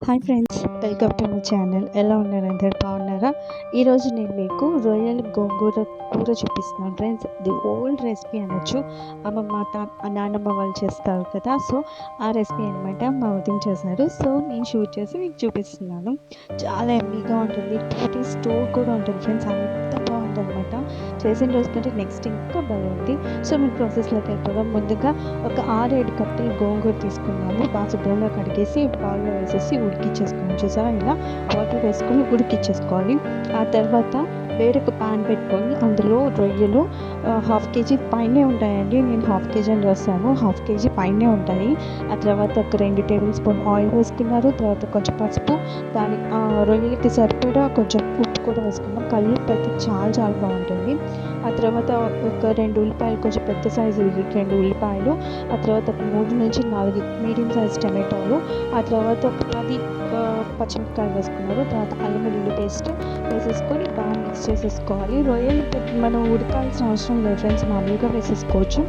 Hi friends, welcome to my channel. ఎలా ఉన్నారు? అందరు బాగున్నారా? ఈరోజు నేను మీకు రొయ్యల గోంగూర కూర చూపిస్తున్నాను ఫ్రెండ్స్. ది ఓల్డ్ రెసిపీ అనొచ్చు. అమ్మమ్మ నాన్నమ్మ వాళ్ళు చేస్తారు కదా, సో ఆ రెసిపీ అనమాట మా వదిన చేశారు. సో నేను షూట్ చేసి మీకు చూపిస్తున్నాను. చాలా ఎమ్మీగా ఉంటుంది. 2 days స్టోర్ కూడా ఉంటుంది ఫ్రెండ్స్. అంత బాగుంటుంది అనమాట. చేసిన రోజు కంటే నెక్స్ట్ ఇంకా బాగుంది. సో మీకు ప్రాసెస్లోకి వెళ్ళిపోదాం. ముందుగా ఒక 6-7 కట్టలు గోంగూర తీసుకున్నాము. బాగా శుభ్రంగా కడిగేసి బౌల్లో వేసేసి ఉడికిచ్చేసుకోవాలి. చూసారా, ఇలా వాటర్ వేసుకొని ఉడికిచ్చేసుకోవాలి. ఆ తర్వాత వేరొక పాన్ పెట్టుకొని అందులో రొయ్యలు 1/2 kg పైనే ఉంటాయండి. నేను 1/2 kg అని రాస్తాను. 1/2 kg పైనే ఉంటాయి. ఆ తర్వాత ఒక 2 టేబుల్ స్పూన్ ఆయిల్ వేసుకున్నారు. తర్వాత కొంచెం పసుపు, దాని రొయ్యలకి సరిపడా కొంచెం ఉప్పు కూడా వేసుకున్నాం. కల్లుప్పు అయితే చాలా చాలా బాగుంటుంది. ఆ తర్వాత ఒక 2 ఉల్లిపాయలు, కొంచెం పెద్ద సైజు 2 ఉల్లిపాయలు, ఆ తర్వాత ఒక 3 నుంచి 4 మీడియం సైజ్ టమాటోలు, ఆ తర్వాత ఒక 10 పచ్చిమిరపకాయలు వేసుకున్నారు. తర్వాత అల్లం వెల్లుల్లి పేస్ట్ వేసేసుకొని బాగా మిక్స్ చేసేసుకోవాలి. రొయ్యలు మనం ఉడకాల్సిన అవసరం లేదు ఫ్రెండ్స్, మామూలుగా వేసేసుకోవచ్చు.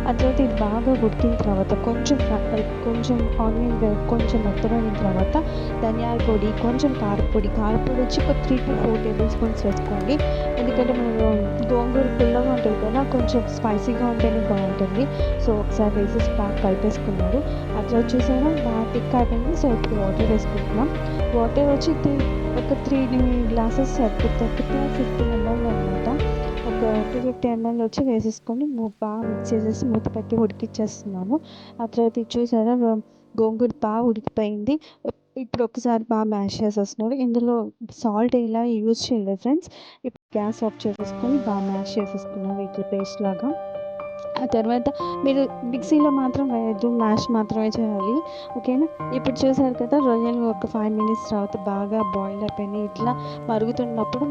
ఆ తర్వాత ఇది బాగా ఉడికిన తర్వాత కొంచెం ఆనియన్ కొంచెం మెత్తబడిన తర్వాత ధనియాల పొడి, కొంచెం కారపొడి వచ్చి ఒక 3 to 4 టేబుల్ స్పూన్స్ వేసుకోండి. ఎందుకంటే మనం గోంగూర పుల్లగా ఉంటుంది కదా, కొంచెం స్పైసీగా ఉంటేనే బాగుంటుంది. సో ఒకసారి వేసేసి బాగా కలిపేసుకున్నారు. అట్లా చూసారా, బాగా థిక్ అయిపోయింది. సో ఇప్పుడు వాటర్ వేసుకుంటున్నాం. వాటర్ వచ్చి ఒక 3 గ్లాసెస్ సరిపోతుంది. 250 ml అనమాట. ఒక 250 ml వచ్చి వేసేసుకొని బాగా మిక్స్ చేసేసి మూత పెట్టి ఉడికిచ్చేస్తున్నాము. ఆ తర్వాత ఇది చూసారా, గోంగూర బాగా ఉడికిపోయింది. ఇప్పుడు ఒకసారి బాగా మ్యాష్ చేసేస్తున్నారు. ఇందులో సాల్ట్ ఇలా యూజ్ చేయలేదు ఫ్రెండ్స్. ఇప్పుడు గ్యాస్ ఆఫ్ చేసేసుకొని బాగా మ్యాష్ చేసేసుకున్నాం ఇట్లా పేస్ట్ లాగా. ఆ తర్వాత మీరు మిక్సీలో మాత్రం వేయద్దు, మ్యాష్ మాత్రమే చేయాలి. ఓకేనా? ఇప్పుడు చూసారు కదా, రొయ్యలు ఒక 5 minutes తర్వాత బాగా బాయిల్ అయిపోయినాయి. ఇట్లా మరుగుతున్నప్పుడు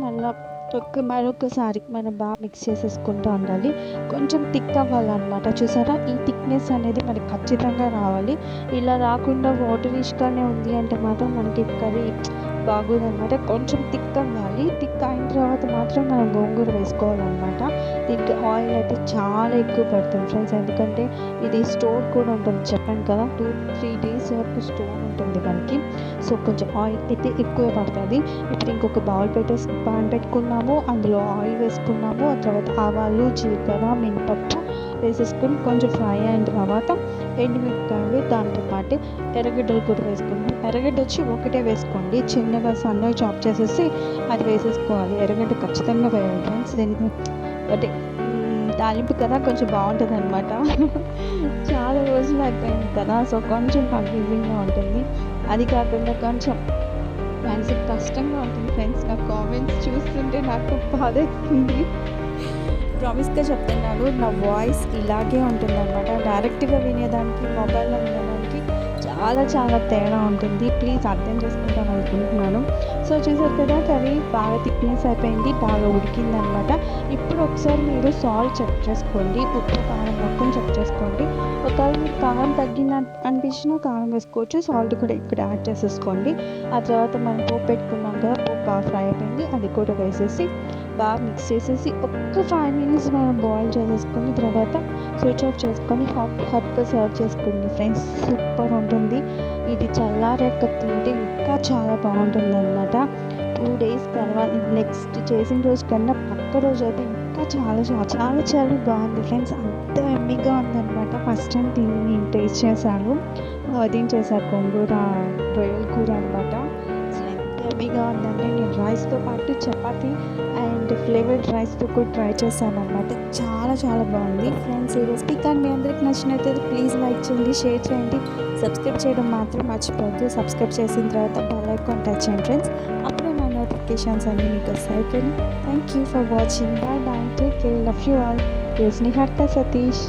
మరొకసారి మనం బాగా మిక్స్ చేసేసుకుంటూ ఉండాలి. కొంచెం థిక్ అవ్వాలన్నమాట. చూసారా, ఈ థిక్నెస్ అనేది మనకి ఖచ్చితంగా రావాలి. ఇలా రాకుండా వాటరిష్గానే ఉంది అంటే మాత్రం మనకి కర్రీ బాగోదన్నమాట. కొంచెం థిక్ అవ్వాలి. థిక్ అయిన తర్వాత మాత్రం మనం గోంగూర వేసుకోవాలన్నమాట. దీనికి ఆయిల్ అయితే చాలా ఎక్కువ పడుతుంది ఫ్రెండ్స్, ఎందుకంటే ఇది స్టోర్ కూడా ఉంటుంది. చెప్పాను కదా, 2-3 days వరకు స్టోర్ ఉంటుంది మనకి. సో కొంచెం ఆయిల్ అయితే ఎక్కువ పడుతుంది. ఇప్పుడు ఇంకొక పాన్ పెట్టుకున్నాము. అందులో ఆయిల్ వేసుకున్నాము. ఆ తర్వాత ఆవాలు, జీలకర్ర, మినపప్పు వేసేసుకొని కొంచెం ఫ్రై అయిన తర్వాత ఎండుమిరపకాయలు, దాంతో పాటు ఎర్రగడ్డలు కూడా వేసుకున్నాం. ఎర్రగడ్డ వచ్చి ఒకటే వేసుకోండి. చిన్నగా సన్నగా చాప్ చేసేసి అది వేసేసుకోవాలి. ఎర్రగడ్డ ఖచ్చితంగా వేయాలి ఫ్రెండ్స్. అంటే తాలింపు కదా, కొంచెం బాగుంటుంది అనమాట. చాలా రోజులు అయిపోయింది కదా, సో కొంచెం కన్ఫ్యూజింగ్గా ఉంటుంది. అది కాకుండా కొంచెం మనసుకి కష్టంగా ఉంటుంది ఫ్రెండ్స్. నా కామెంట్స్ చూస్తుంటే నాకు బాధేస్తుంది. ప్రామిస్గా చెప్తున్నాను, నా వాయిస్ ఇలాగే ఉంటుందన్నమాట. డైరెక్ట్గా వినేదానికి, మొబైల్లో వినేదానికి చాలా చాలా తేడా ఉంటుంది. ప్లీజ్ అర్థం చేసుకుంటాను అనుకుంటున్నాను. సో చూసారు కదా, కర్రీ బాగా థిక్నెస్ అయిపోయింది, బాగా ఉడికిందనమాట. ఇప్పుడు ఒకసారి మీరు సాల్ట్ చెక్ చేసుకోండి. ఉప్పు, కారం మొత్తం చెక్ చేసుకోండి. ఒకవేళ మీకు కారం అనిపించినా కారం వేసుకోవచ్చు. సాల్ట్ కూడా ఇక్కడ యాడ్ చేసేసుకోండి. ఆ తర్వాత మనం పోపు పెట్టుకున్నాం కదా, పోపు బాగా ఫ్రై అయిపోయింది. అది కూడా వేసేసి బాగా మిక్స్ చేసేసి ఒక్క 5 minutes మనం బాయిల్ చేసేసుకొని తర్వాత స్విచ్ ఆఫ్ చేసుకొని హాట్గా సర్వ్ చేసుకోండి ఫ్రెండ్స్. సూపర్ ఉంటుంది. ఇది చల్లారాక తింటే ఇంకా చాలా బాగుంటుంది అనమాట. 2 days తర్వాత నెక్స్ట్ చేసిన రోజు కన్నా పక్క రోజు అయితే ఇంకా చాలా చాలా చాలా చాలా బాగుంది ఫ్రెండ్స్. అంత ఎమ్మీగా ఉందన్నమాట. ఫస్ట్ టైం నేను టేస్ట్ చేశాను. అదేం చేశాను, గోంగూర రొయ్యల కూర అనమాట. ఎమ్మీగా ఉందంటే నేను రైస్తో పాటు చపాతీ అండ్ ఫ్లేవర్డ్ రైస్తో కూడా ట్రై చేశాను అనమాట. చాలా చాలా బాగుంది ఫ్రెండ్స్. ఈ రెసిపీ కానీ మీ అందరికి నచ్చినట్లయితే ప్లీజ్ లైక్ చేయండి, షేర్ చేయండి, సబ్స్క్రైబ్ చేయడం మాత్రం మర్చిపోవద్దు. సబ్స్క్రైబ్ చేసిన తర్వాత బెల్ ఐకాన్ టచ్ చేయండి ఫ్రెండ్స్. అప్పుడే నా నోటిఫికేషన్స్ అన్నీ మీకు వస్తాయి. ఓకేనా? Thank you for watching. Bye bye, take care, love you all. Yours Niharika Satish.